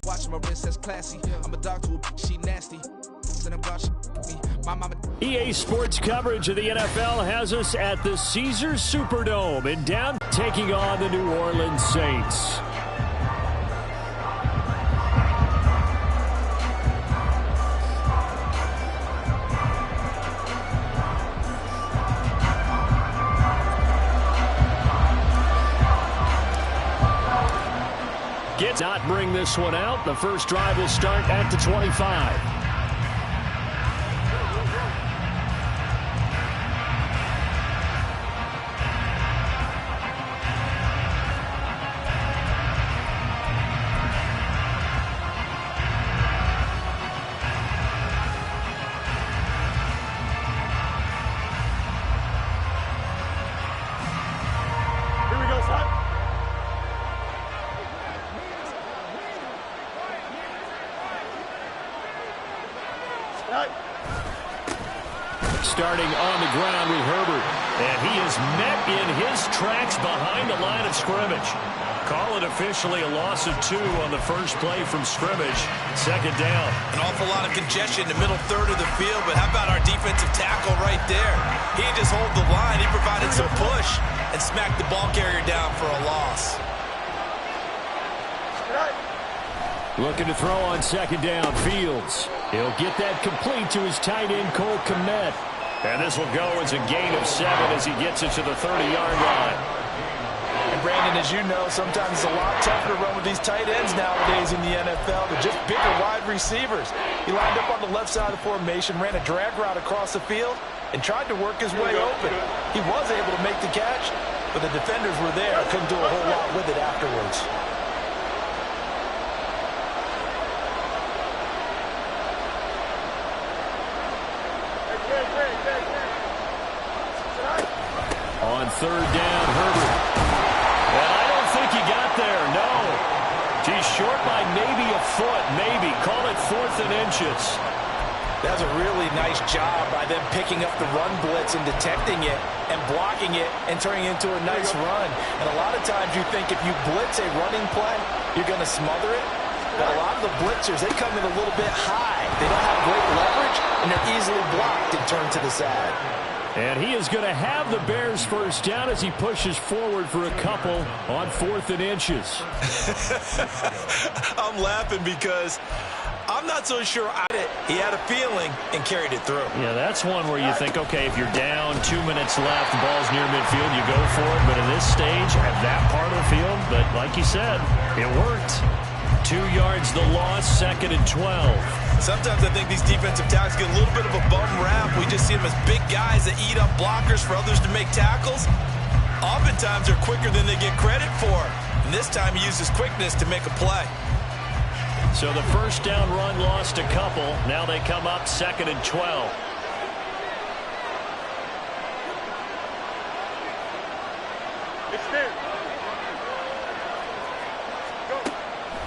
Watch my wrist, that's classy. I'm a dog to a she nasty. EA Sports coverage of the NFL has us at the Caesars Superdome in down, taking on the New Orleans Saints. Not bring this one out. The first drive will start at the 25. Starting on the ground with Herbert. And he is met in his tracks behind the line of scrimmage. Call it officially a loss of 2 on the first play from scrimmage. Second down. An awful lot of congestion in the middle third of the field, but how about our defensive tackle right there? He didn't just hold the line. He provided some push and smacked the ball carrier down for a loss. Looking to throw on second down. Fields. He'll get that complete to his tight end, Cole Kmet. And this will go as a gain of 7 as he gets it to the 30-yard line. And Brandon, as you know, sometimes it's a lot tougher to run with these tight ends nowadays in the NFL. They're just bigger wide receivers. He lined up on the left side of the formation, ran a drag route across the field, and tried to work his way open. He was able to make the catch, but the defenders were there. Couldn't do a whole lot with it afterwards. On third down, Herbert. And I don't think he got there, no. He's short by maybe a foot, maybe. Call it 4th and inches. That's a really nice job by them picking up the run blitz and detecting it and blocking it and turning it into a nice run. And a lot of times you think if you blitz a running play, you're going to smother it. But a lot of the blitzers, they come in a little bit high. They don't have great leverage, and they're easily blocked and turned to the side. And he is going to have the Bears first down as he pushes forward for a couple on 4th and inches. I'm laughing because I'm not so sure he had a feeling and carried it through. Yeah, that's one where you think, okay, if you're down, 2 minutes left, the ball's near midfield, you go for it. But in this stage, at that part of the field, but like you said, it worked. 2 yards the loss, 2nd and 12. Sometimes I think these defensive tackles get a little bit of a bum rap. We just see them as big guys that eat up blockers for others to make tackles. Oftentimes they're quicker than they get credit for. And this time he uses quickness to make a play. So the first down run lost a couple. Now they come up 2nd and 12.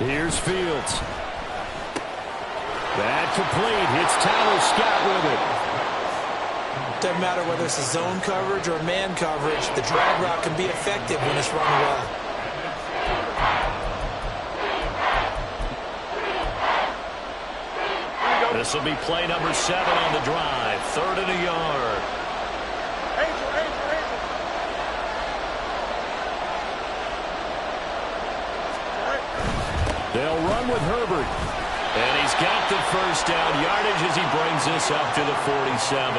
Here's Fields. That complete. It's Tyler Scott with it. Doesn't matter whether it's a zone coverage or man coverage, the drag route can be effective when it's run well. This will be play number 7 on the drive. 3rd and a yard. They'll run with Herbert. And he's got the first down yardage as he brings this up to the 47.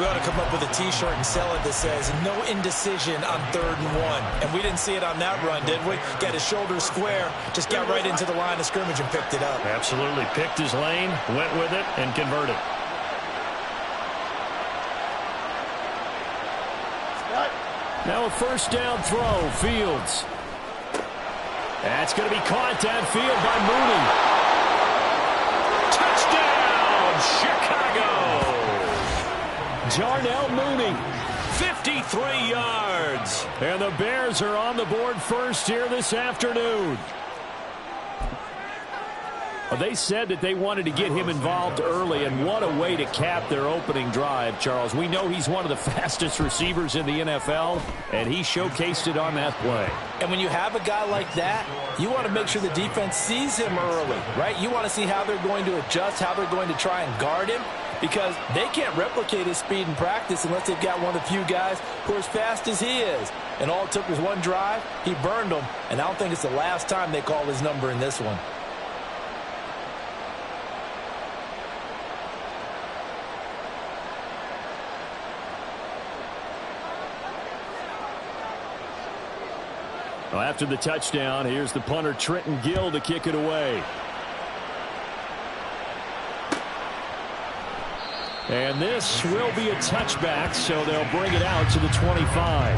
We ought to come up with a T-shirt and sell it that says, no indecision on 3rd and 1. And we didn't see it on that run, did we? Got his shoulders square, just got right into the line of scrimmage and picked it up. Absolutely. Picked his lane, went with it, and converted. Now a first down throw, Fields. That's going to be caught downfield by Mooney. Touchdown, Chicago! Darnell Mooney, 53 yards. And the Bears are on the board first here this afternoon. Well, they said that they wanted to get him involved early, and what a way to cap their opening drive, Charles. We know he's one of the fastest receivers in the NFL, and he showcased it on that play. And when you have a guy like that, you want to make sure the defense sees him early, right? You want to see how they're going to adjust, how they're going to try and guard him, because they can't replicate his speed in practice unless they've got one of the few guys who are as fast as he is. And all it took was one drive. He burned them, and I don't think it's the last time they call his number in this one. Well, after the touchdown, here's the punter Trenton Gill to kick it away. And this will be a touchback, so they'll bring it out to the 25.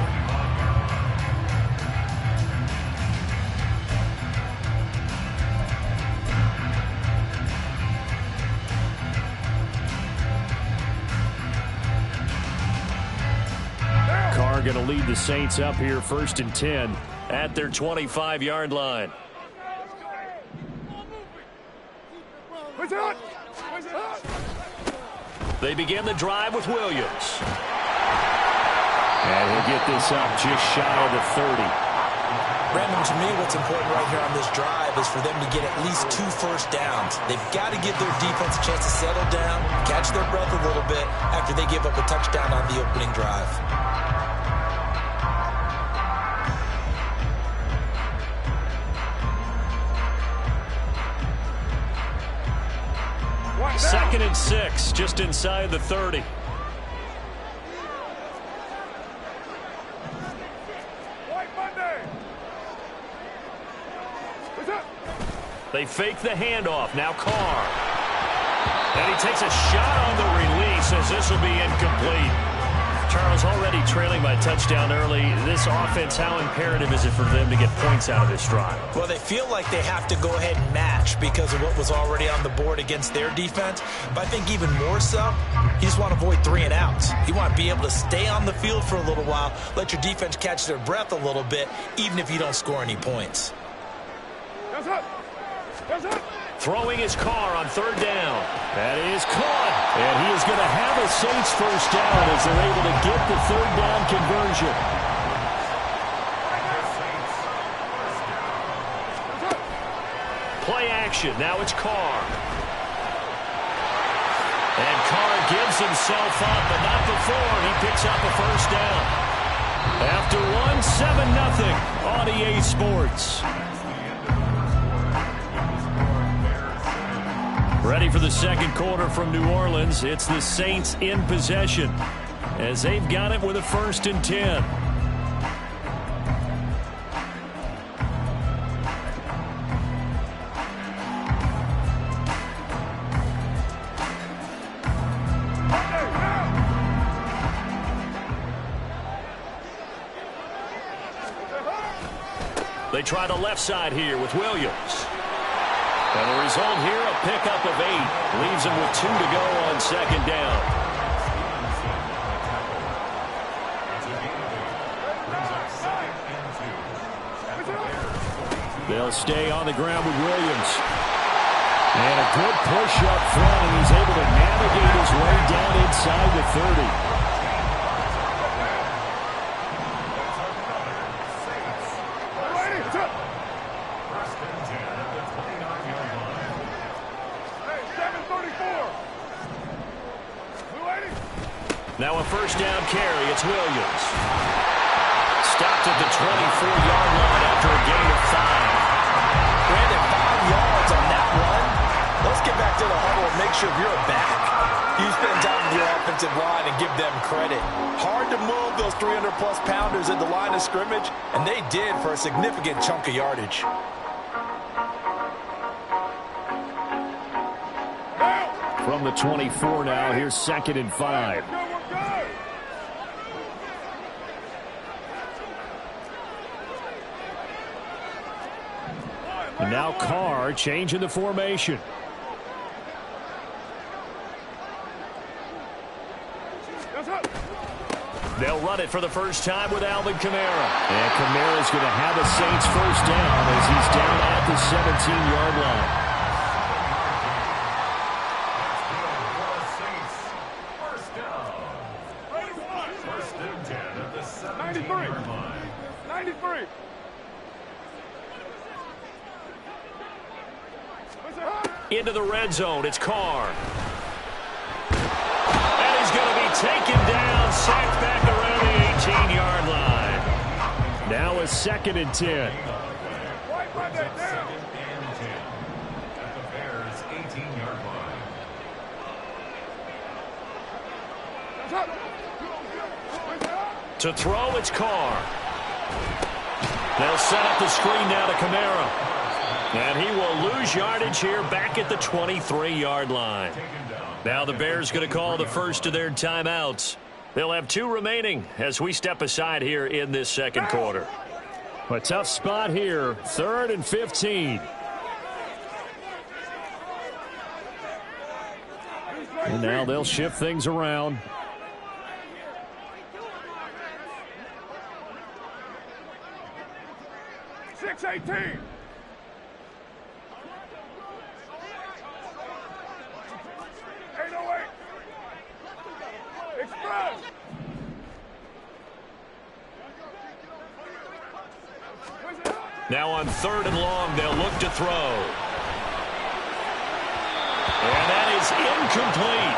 Carr going to lead the Saints up here 1st and 10 at their 25-yard line. They begin the drive with Williams. And he'll get this up just shy of the 30. Brandon, to me, what's important right here on this drive is for them to get at least 2 first downs. They've got to give their defense a chance to settle down, catch their breath a little bit after they give up a touchdown on the opening drive. Second and 6, just inside the 30. They fake the handoff. Now Carr. And he takes a shot on the release as this will be incomplete. Charles, already trailing by touchdown early. This offense, how imperative is it for them to get points out of this drive? Well, they feel like they have to go ahead and match because of what was already on the board against their defense. But I think even more so, you just want to avoid 3 and outs. You want to be able to stay on the field for a little while, let your defense catch their breath a little bit, even if you don't score any points. Throwing his Carr on 3rd down. That is caught. And he is going to have a Saints first down as they're able to get the 3rd down conversion. Play action. Now it's Carr. And Carr gives himself up, but not before. He picks up a first down. After one, 7-0 on EA Sports. Ready for the second quarter from New Orleans. It's the Saints in possession as they've got it with a 1st and 10. They try the left side here with Williams. And the result here, a pickup of 8. Leaves them with 2 to go on 2nd down. They'll stay on the ground with Williams. And a good push up front, and he's able to navigate his way down inside the 30. Now a first down carry. It's Williams. Stopped at the 24-yard line after a gain of 5. Brandon, 5 yards on that run. Let's get back to the huddle and make sure you're back. You spend time with your offensive line and give them credit. Hard to move those 300-plus pounders at the line of scrimmage, and they did for a significant chunk of yardage. From the 24 now, here's 2nd and 5. And now Carr changing the formation. They'll run it for the first time with Alvin Kamara. And Kamara's going to have a Saints first down as he's down at the 17-yard line. into the red zone. It's Carr. And he's going to be taken down, sacked back around the 18-yard line. Now a 2nd and 10. To throw, it's Carr. They'll set up the screen now to Kamara. And he will lose yardage here back at the 23-yard line. Now the Bears going to call the first of their timeouts. They'll have 2 remaining as we step aside here in this second quarter. A tough spot here, 3rd and 15. And now they'll shift things around. Six 18. Express. Now on 3rd and long, they'll look to throw. And that is incomplete.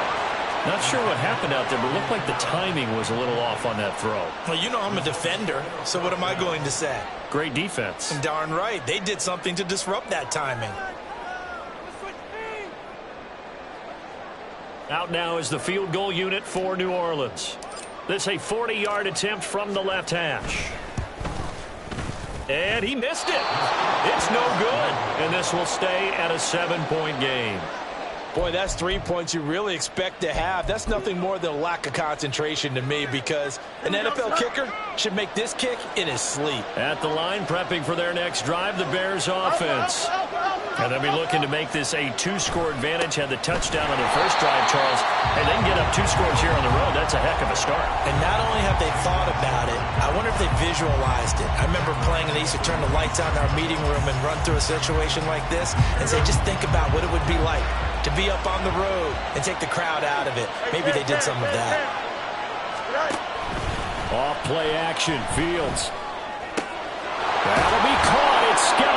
Not sure what happened out there, but it looked like the timing was a little off on that throw. Well, you know I'm a defender, so what am I going to say? Great defense. And darn right. They did something to disrupt that timing. Out now is the field goal unit for New Orleans. This a 40-yard attempt from the left hash. And he missed it. It's no good. And this will stay at a 7-point game. Boy, that's 3 points you really expect to have. That's nothing more than a lack of concentration to me, because an NFL kicker should make this kick in his sleep. At the line, prepping for their next drive, the Bears offense. And they'll be looking to make this a 2-score advantage. Had the touchdown on their first drive, Charles, and then get up 2 scores here on the road. That's a heck of a start. And not only have they thought about it, I wonder if they visualized it. I remember playing, and they used to turn the lights on in our meeting room and run through a situation like this and say, just think about what it would be like to be up on the road and take the crowd out of it. Maybe they did some of that. Off play action, Fields. That'll be caught. It's Scott.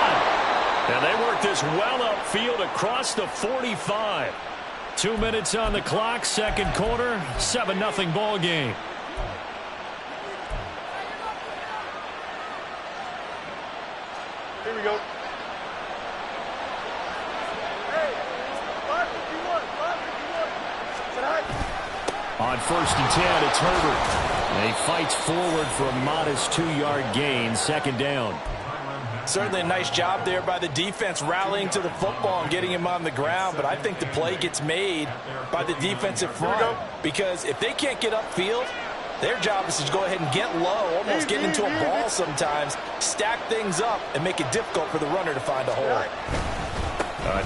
And they work this well upfield across the 45. 2 minutes on the clock, second quarter, 7-0 ball game. Here we go. On 1st and 10, it's Herbert. And he fights forward for a modest 2-yard gain, 2nd down. Certainly a nice job there by the defense rallying to the football and getting him on the ground, but I think the play gets made by the defensive front, because if they can't get upfield, their job is to go ahead and get low, almost get into a ball sometimes, stack things up, and make it difficult for the runner to find a hole.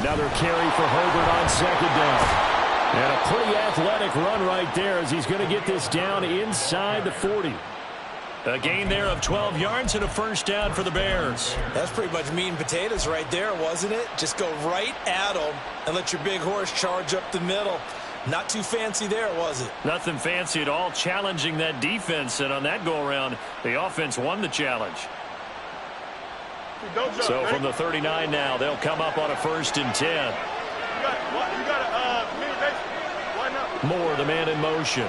Another carry for Herbert on 2nd down. And a pretty athletic run right there as he's going to get this down inside the 40. A gain there of 12 yards and a first down for the Bears. That's pretty much meat and potatoes right there, wasn't it? Just go right at them and let your big horse charge up the middle. Not too fancy there, was it? Nothing fancy at all, challenging that defense. And on that go-around, the offense won the challenge. So from the 39 now, they'll come up on a 1st and 10. Moore, the man in motion.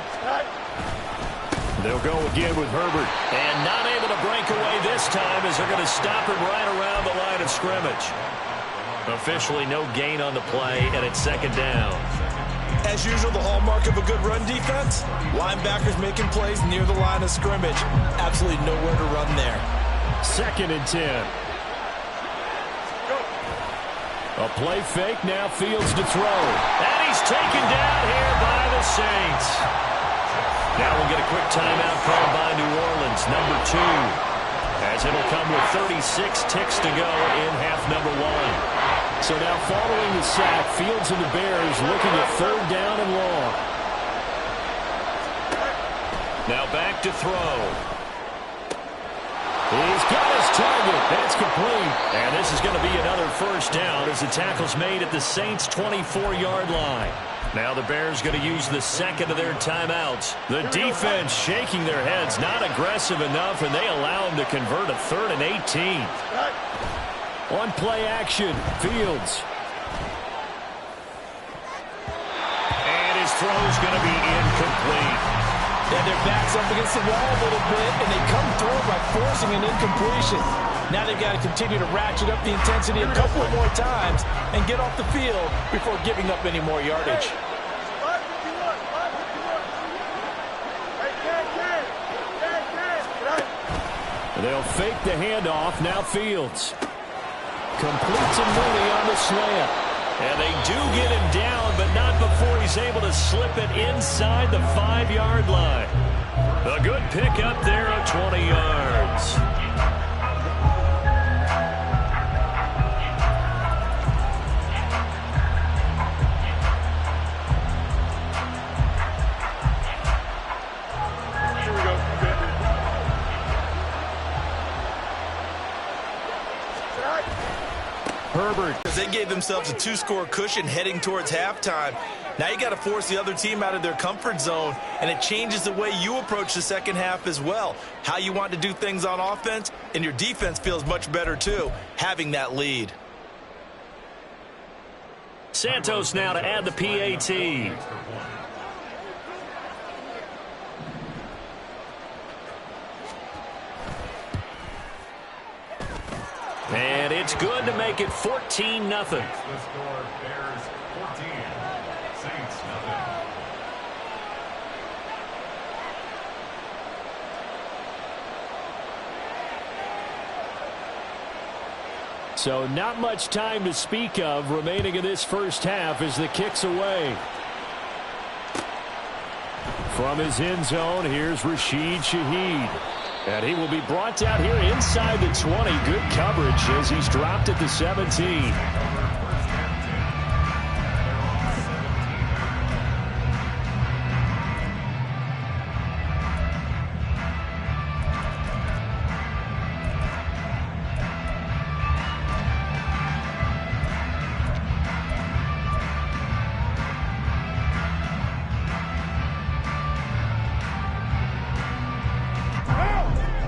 They'll go again with Herbert. And not able to break away this time as they're going to stop him right around the line of scrimmage. Officially no gain on the play, and it's 2nd down. As usual, the hallmark of a good run defense, linebackers making plays near the line of scrimmage. Absolutely nowhere to run there. 2nd and 10. A play fake, now Fields to throw. And he's taken down here by the Saints. Now we'll get a quick timeout called by New Orleans, number 2. As it'll come with 36 ticks to go in half number 1. So now following the sack, Fields and the Bears looking at 3rd down and long. Now back to throw. He's got his target. That's complete. And this is going to be another first down as the tackle's made at the Saints' 24-yard line. Now the Bears going to use the second of their timeouts. The defense shaking their heads, not aggressive enough, and they allow them to convert a 3rd and 18. On play action, Fields. throw's going to be incomplete. And their back's up against the wall a little bit, and they come through by forcing an incompletion. Now they've got to continue to ratchet up the intensity a couple of more times and get off the field before giving up any more yardage. They'll fake the handoff. Now Fields completes and Mooney on the slant. And they do get him down, but not before he's able to slip it inside the 5-yard line. A good pickup there of 20 yards. Herbert. They gave themselves a 2-score cushion heading towards halftime. Now you got to force the other team out of their comfort zone, and it changes the way you approach the second half as well. How you want to do things on offense, and your defense feels much better too, having that lead. Santos now to add the PAT. And it's good to make it 14-0. So not much time to speak of remaining in this first half as the kick's away. From his end zone, here's Rashid Shaheed. And he will be brought down here inside the 20. Good coverage as he's dropped at the 17.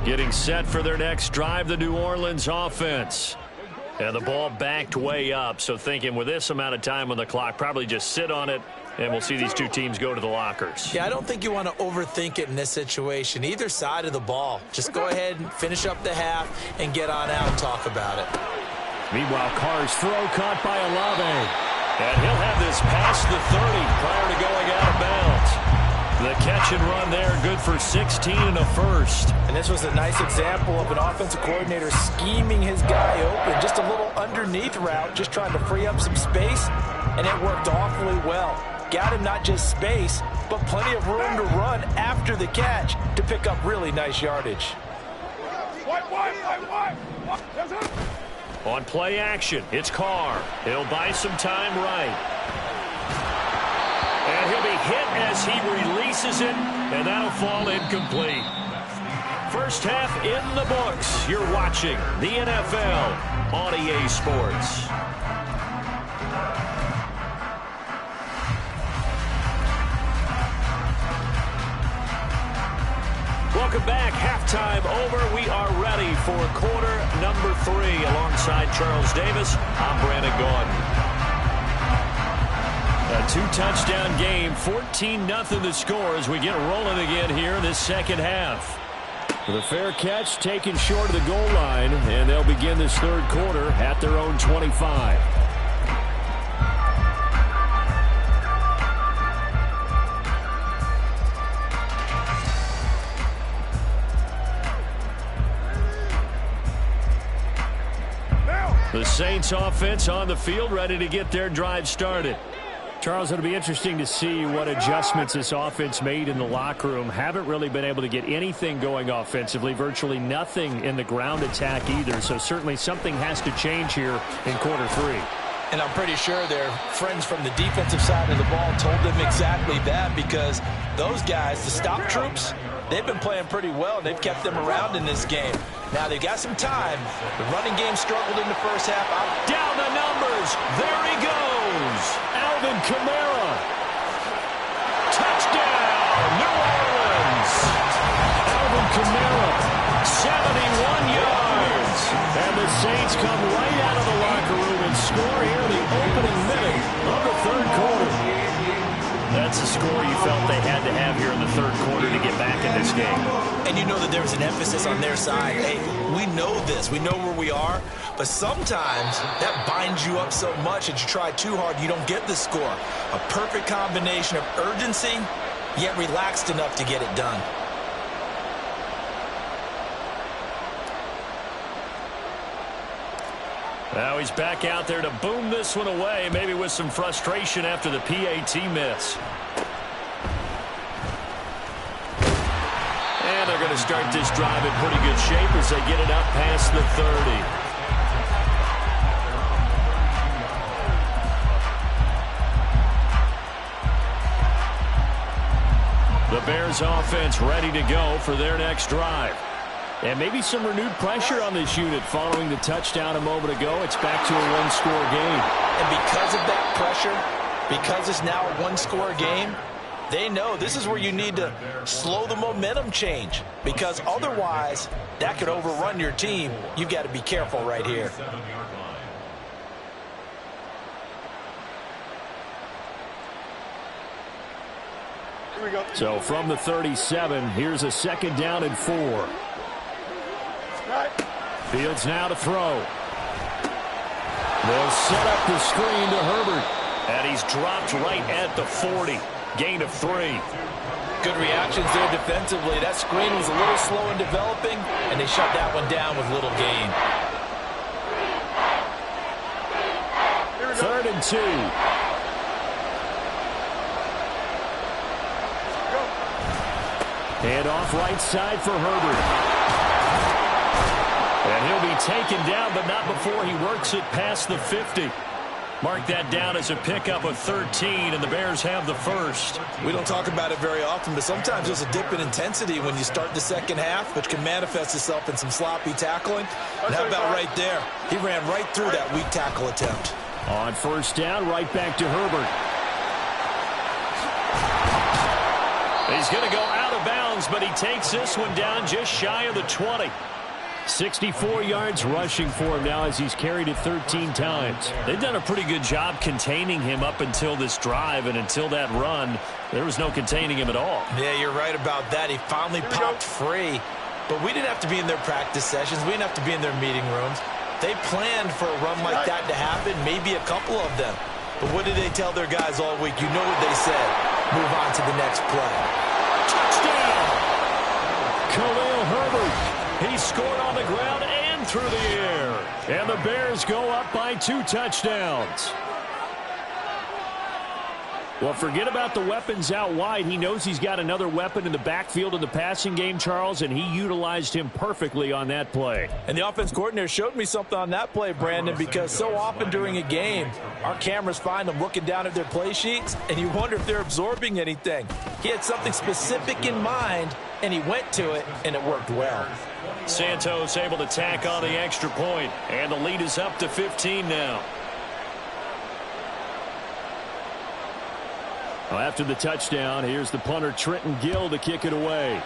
Getting set for their next drive, the New Orleans offense. And the ball backed way up, so thinking with this amount of time on the clock, probably just sit on it, and we'll see these two teams go to the lockers. Yeah, I don't think you want to overthink it in this situation. Either side of the ball. Just go ahead and finish up the half and get on out and talk about it. Meanwhile, Carr's throw caught by Olave. And he'll have this past the 30 prior to going out of bounds. The catch and run there, good for 16 and a first. And this was a nice example of an offensive coordinator scheming his guy open. Just a little underneath route, just trying to free up some space, and it worked awfully well. Got him not just space, but plenty of room to run after the catch to pick up really nice yardage. On play action, it's Carr. He'll buy some time right. And he'll be hit as he releases it, and that'll fall incomplete. First half in the books. You're watching the NFL on EA Sports. Welcome back. Halftime over. We are ready for quarter number 3. Alongside Charles Davis, I'm Brandon Gaudin. A 2-touchdown game, 14-0 the score as we get rolling again here in this second half. With a fair catch taken short of the goal line, and they'll begin this third quarter at their own 25. The Saints offense on the field, ready to get their drive started. Charles, it'll be interesting to see what adjustments this offense made in the locker room. Haven't really been able to get anything going offensively, virtually nothing in the ground attack either. So certainly something has to change here in quarter 3. And I'm pretty sure their friends from the defensive side of the ball told them exactly that, because those guys, the stop troops, they've been playing pretty well, and they've kept them around in this game. Now they've got some time. The running game struggled in the first half. Down the numbers. There he goes. Alvin Kamara. Touchdown, New Orleans. Alvin Kamara, 71 yards. And the Saints come right out of the locker room and score here in the opening minute of the third quarter. That's the score here in the third quarter to get back in this game. And you know that there's an emphasis on their side. Hey, we know this. We know where we are. But sometimes that binds you up so much that you try too hard, you don't get the score. A perfect combination of urgency, yet relaxed enough to get it done. Now he's back out there to boom this one away, maybe with some frustration after the PAT miss. And they're going to start this drive in pretty good shape as they get it up past the 30. The Bears offense ready to go for their next drive. And maybe some renewed pressure on this unit following the touchdown a moment ago. It's back to a one-score game. And because of that pressure, because it's now a one-score game, they know this is where you need to slow the momentum change. Because otherwise, that could overrun your team. You've got to be careful right here. So from the 37, here's a second down and 4. Fields now to throw. They'll set up the screen to Herbert. And he's dropped right at the 40. Gain of 3. Good reactions there defensively. That screen was a little slow in developing, and they shut that one down with little gain. 3rd and 2. Hand off right side for Herbert. And he'll be taken down, but not before he works it past the 50. Mark that down as a pickup of 13, and the Bears have the first. We don't talk about it very often, but sometimes there's a dip in intensity when you start the second half, which can manifest itself in some sloppy tackling. And how about right there? He ran right through that weak tackle attempt. On first down, right back to Herbert. He's going to go out of bounds, but he takes this one down just shy of the 20. 64 yards rushing for him now as he's carried it 13 times. They've done a pretty good job containing him up until this drive, and until that run, there was no containing him at all. Yeah, you're right about that. He finally popped free, but we didn't have to be in their practice sessions. We didn't have to be in their meeting rooms. They planned for a run like that to happen, maybe a couple of them. But what did they tell their guys all week? You know what they said. Move on to the next play. Touchdown! Khalil Herbert. He scored on the ground and through the air. And the Bears go up by 2 touchdowns. Well, forget about the weapons out wide. He knows he's got another weapon in the backfield in the passing game, Charles, and he utilized him perfectly on that play. And the offense coordinator showed me something on that play, Brandon, because so often during a game, our cameras find them looking down at their play sheets, and you wonder if they're absorbing anything. He had something specific in mind, and he went to it, and it worked well. Santos able to tack on the extra point, and the lead is up to 15 now. Well, after the touchdown, here's the punter Trenton Gill to kick it away.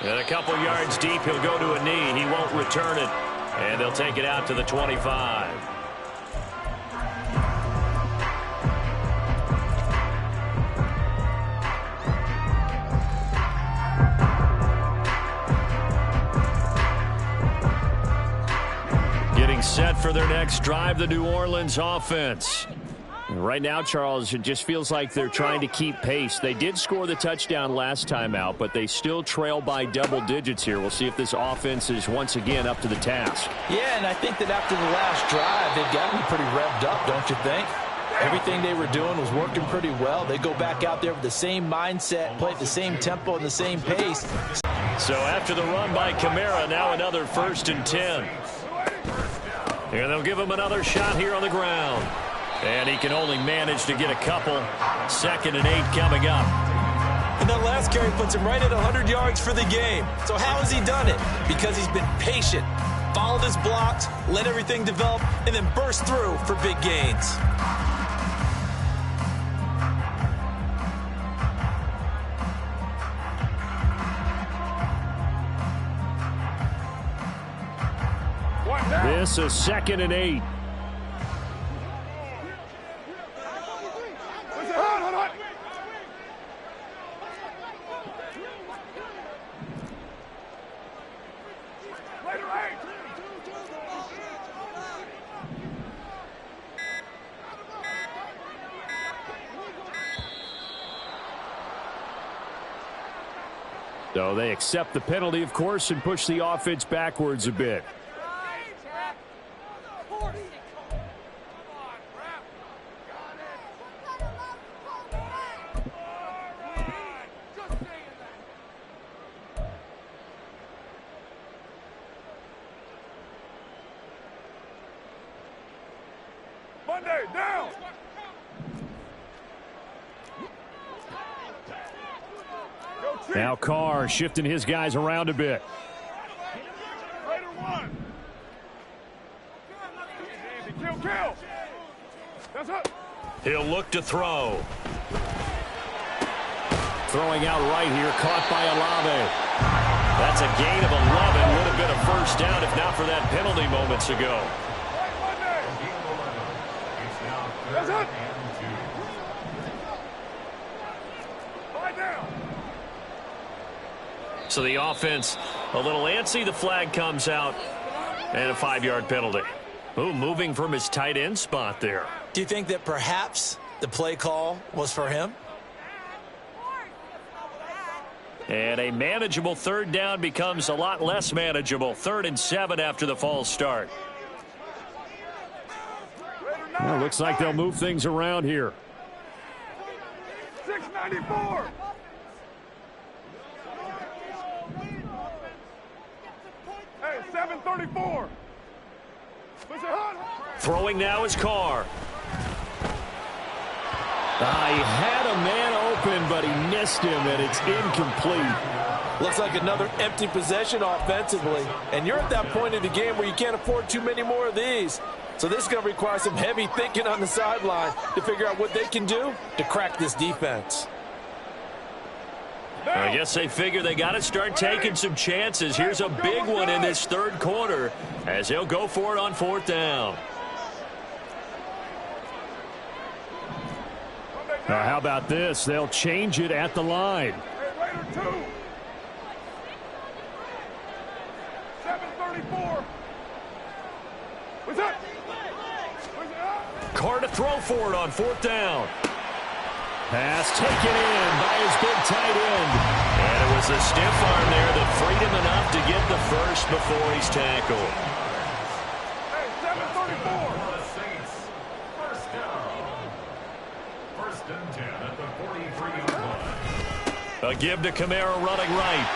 And a couple yards deep, he'll go to a knee. He won't return it, and they'll take it out to the 25. Set for their next drive, the New Orleans offense. Right now, Charles, it just feels like they're trying to keep pace. They did score the touchdown last time out, but they still trail by double digits here. We'll see if this offense is once again up to the task. Yeah, and I think that after the last drive, they've got to be pretty revved up, don't you think? Everything they were doing was working pretty well. They go back out there with the same mindset, play at the same tempo and the same pace. So after the run by Kamara, now another 1st and 10. And they'll give him another shot here on the ground. And he can only manage to get a couple. 2nd and 8 coming up. And that last carry puts him right at 100 yards for the game. So how has he done it? Because he's been patient, followed his blocks, let everything develop, and then burst through for big gains. This is 2nd and 8. So they accept the penalty, of course, and push the offense backwards a bit. Monday, down! Now Carr shifting his guys around a bit. Raider one. Easy, kill. That's up. He'll look to throw. Throwing out right here, caught by Olave. That's a gain of 11. Would have been a first down if not for that penalty moments ago. That's it. Lie down. So the offense a little antsy. The flag comes out and a 5-yard penalty. Ooh, moving from his tight end spot there. Do you think that perhaps the play call was for him? And a manageable third down becomes a lot less manageable. 3rd and 7 after the false start. Well, looks like they'll move things around here. 694. Hey, 734. Throwing now is Carr. He had a man open, but he missed him, and it's incomplete. Looks like another empty possession offensively. And you're at that point in the game where you can't afford too many more of these. So this is going to require some heavy thinking on the sideline to figure out what they can do to crack this defense. I guess they figure they got to start taking some chances. Here's a big one in this 3rd quarter as they'll go for it on 4th down. Now, how about this? They'll change it at the line. Raider 2. 734. What's up? Carr to throw for it on 4th down. Pass taken in by his big tight end. And it was a stiff arm there that freed him enough to get the first before he's tackled. Hey, 734. First down. 1st and 10 at the 43-yard line. A give to Kamara running right.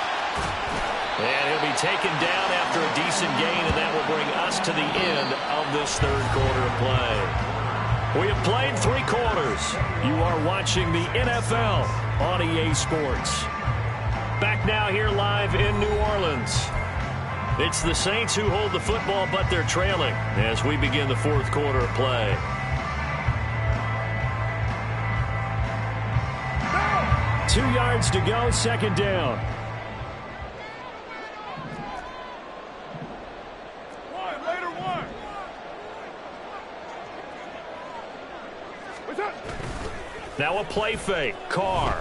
And he'll be taken down after a decent gain, and that will bring us to the end of this 3rd quarter of play. We have played 3 quarters. You are watching the NFL on EA Sports. Back now here live in New Orleans. It's the Saints who hold the football, but they're trailing as we begin the 4th quarter of play. Down. 2 yards to go, 2nd down. Raider 1. What's up? Now a play fake. Carr.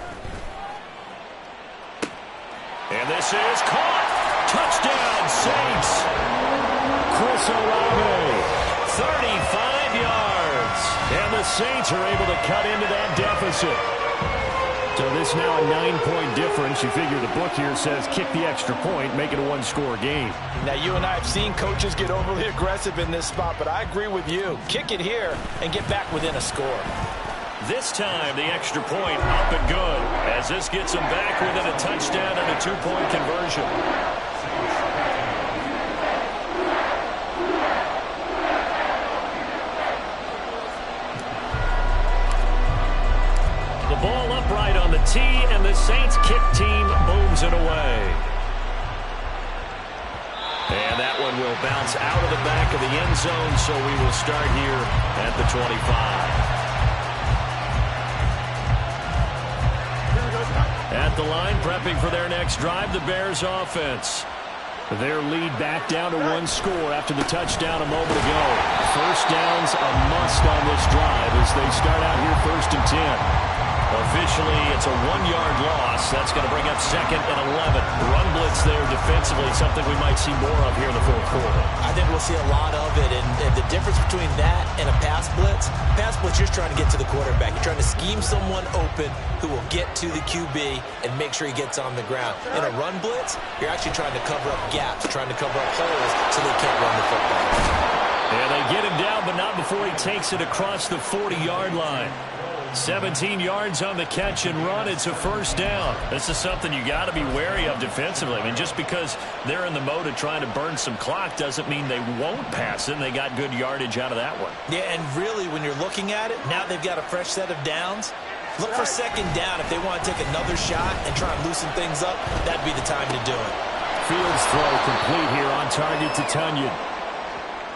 And this is caught. Touchdown, Saints. Chris Olave. 35 yards. And the Saints are able to cut into that deficit. So this now a 9-point difference. You figure the book here says kick the extra point, make it a 1-score game. Now, you and I have seen coaches get overly aggressive in this spot, but I agree with you. Kick it here and get back within a score. This time, the extra point up and good, as this gets them back within a touchdown and a 2-point conversion. The ball upright on the tee, and the Saints kick team booms it away. And that one will bounce out of the back of the end zone, so we will start here at the 25. At the line, prepping for their next drive, the Bears offense. Their lead back down to 1 score after the touchdown a moment ago. First down's a must on this drive as they start out here 1st and 10. Officially, it's a 1-yard loss. That's going to bring up 2nd and 11. Run blitz there defensively, something we might see more of here in the 4th quarter. I think we'll see a lot of it, and the difference between that and a pass blitz, you're trying to get to the quarterback. You're trying to scheme someone open who will get to the QB and make sure he gets on the ground. In a run blitz, you're actually trying to cover up gaps, trying to cover up holes so they can't run the football. Yeah, they get him down, but not before he takes it across the 40-yard line. 17 yards on the catch and run. It's a first down. This is something you got to be wary of defensively. I mean, just because they're in the mode of trying to burn some clock doesn't mean they won't pass it. And they got good yardage out of that one. Yeah, and really, when you're looking at it, now they've got a fresh set of downs. Look for second down. If they want to take another shot and try and loosen things up, that'd be the time to do it. Fields throw complete here on target to Tunyon.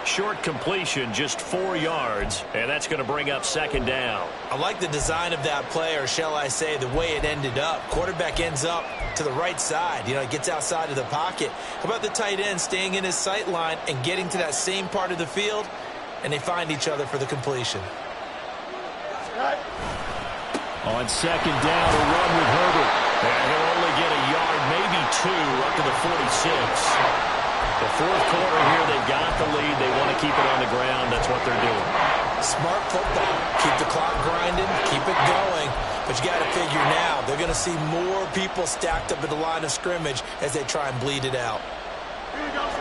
Short completion, just 4 yards, and that's going to bring up second down. I like the design of that play, or shall I say the way it ended up. Quarterback ends up to the right side. You know, he gets outside of the pocket. How about the tight end staying in his sight line and getting to that same part of the field, and they find each other for the completion. On second down, a run with Herbert. And he'll only get a yard, maybe 2, up to the 46. The fourth quarter here, they've got the lead. They want to keep it on the ground. That's what they're doing. Smart football. Keep the clock grinding. Keep it going. But you got to figure now, they're going to see more people stacked up at the line of scrimmage as they try and bleed it out.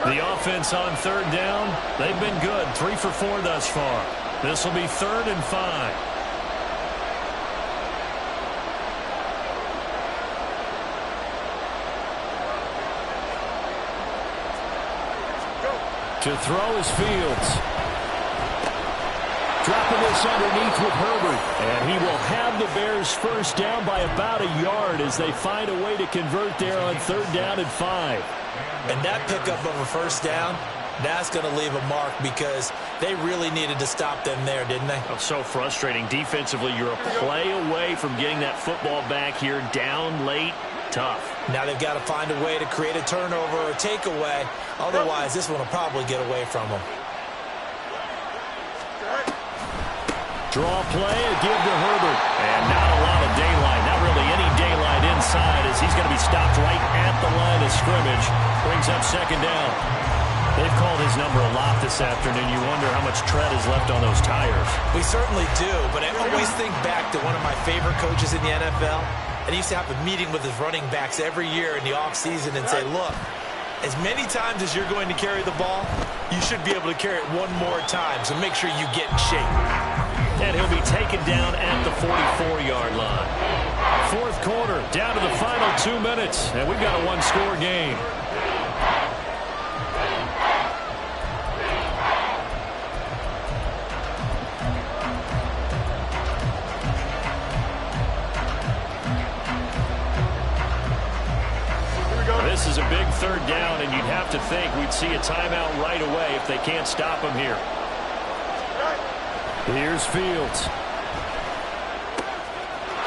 The offense on third down, they've been good. 3 for 4 thus far. This will be 3rd and 5. To throw is Fields. Dropping this underneath with Herbert. And he will have the Bears first down by about a yard as they find a way to convert there on 3rd down and 5. And that pickup of a first down, that's going to leave a mark because they really needed to stop them there, didn't they? Oh, so frustrating. Defensively, you're a play away from getting that football back here down late. Tough. Now they've got to find a way to create a turnover or a takeaway. Otherwise, this one will probably get away from them. Draw play, a give to Herbert. And not a lot of daylight. Not really any daylight inside as he's going to be stopped right at the line of scrimmage. Brings up second down. They've called his number a lot this afternoon. You wonder how much tread is left on those tires. We certainly do, but I always think back to one of my favorite coaches in the NFL. And he used to have a meeting with his running backs every year in the offseason and say, look, as many times as you're going to carry the ball, you should be able to carry it one more time, so make sure you get in shape. And he'll be taken down at the 44-yard line. Fourth quarter, down to the final 2 minutes, and we've got a one-score game. This is a big 3rd down, and you'd have to think we'd see a timeout right away if they can't stop him here. Here's Fields.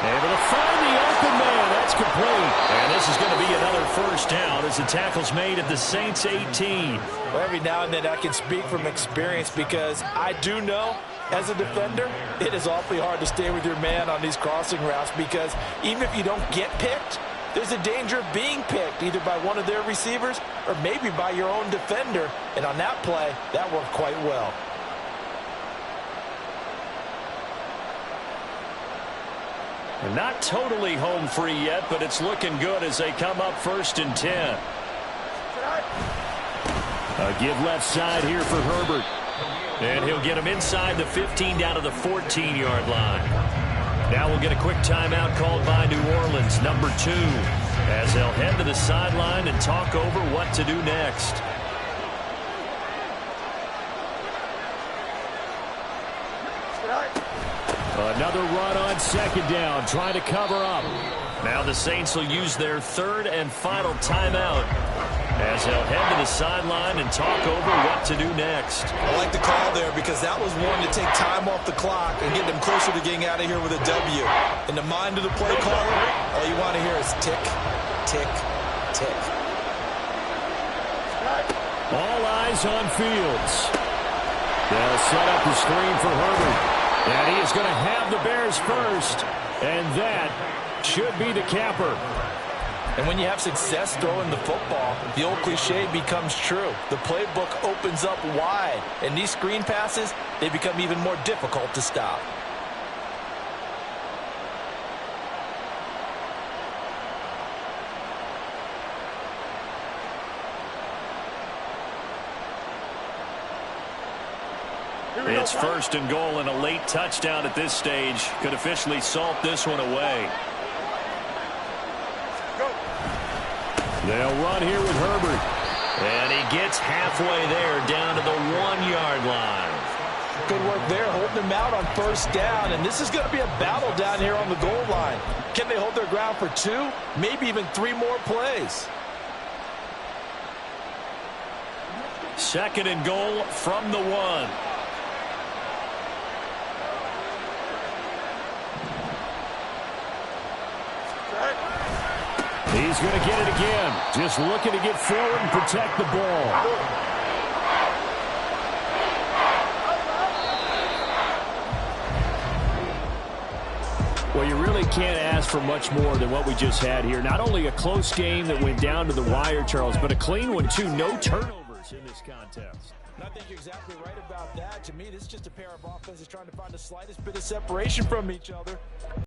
Able to find the open man. That's complete. And this is going to be another first down as the tackle's made at the Saints 18. Well, every now and then I can speak from experience because I do know as a defender, it is awfully hard to stay with your man on these crossing routes because even if you don't get picked, there's a danger of being picked either by one of their receivers or maybe by your own defender. And on that play, that worked quite well. And not totally home free yet, but it's looking good as they come up 1st and 10. A give left side here for Herbert. And he'll get him inside the 15 down to the 14-yard line. Now we'll get a quick timeout called by New Orleans, number 2, as they'll head to the sideline and talk over what to do next. Another run on second down, trying to cover up. Now the Saints will use their 3rd and final timeout as they'll head to the sideline and talk over what to do next. I like the call there because that was one to take time off the clock and get them closer to getting out of here with a W. In the mind of the play caller, all you want to hear is tick, tick, tick. All eyes on Fields. They'll set up the screen for Herbert. And he is going to have the Bears first. And that should be the capper. And when you have success throwing the football, the old cliche becomes true. The playbook opens up wide, and these screen passes, they become even more difficult to stop. It's first and goal, and a late touchdown at this stage could officially salt this one away. They'll run here with Herbert. And he gets halfway there, down to the 1-yard line. Good work there, holding them out on first down. And this is going to be a battle down here on the goal line. Can they hold their ground for 2, maybe even 3 more plays? Second and goal from the 1. He's going to get it again. Just looking to get forward and protect the ball. Well, you really can't ask for much more than what we just had here. Not only a close game that went down to the wire, Charles, but a clean one, too. No turnovers in this contest. I think you're exactly right about that. To me, this is just a pair of offenses trying to find the slightest bit of separation from each other.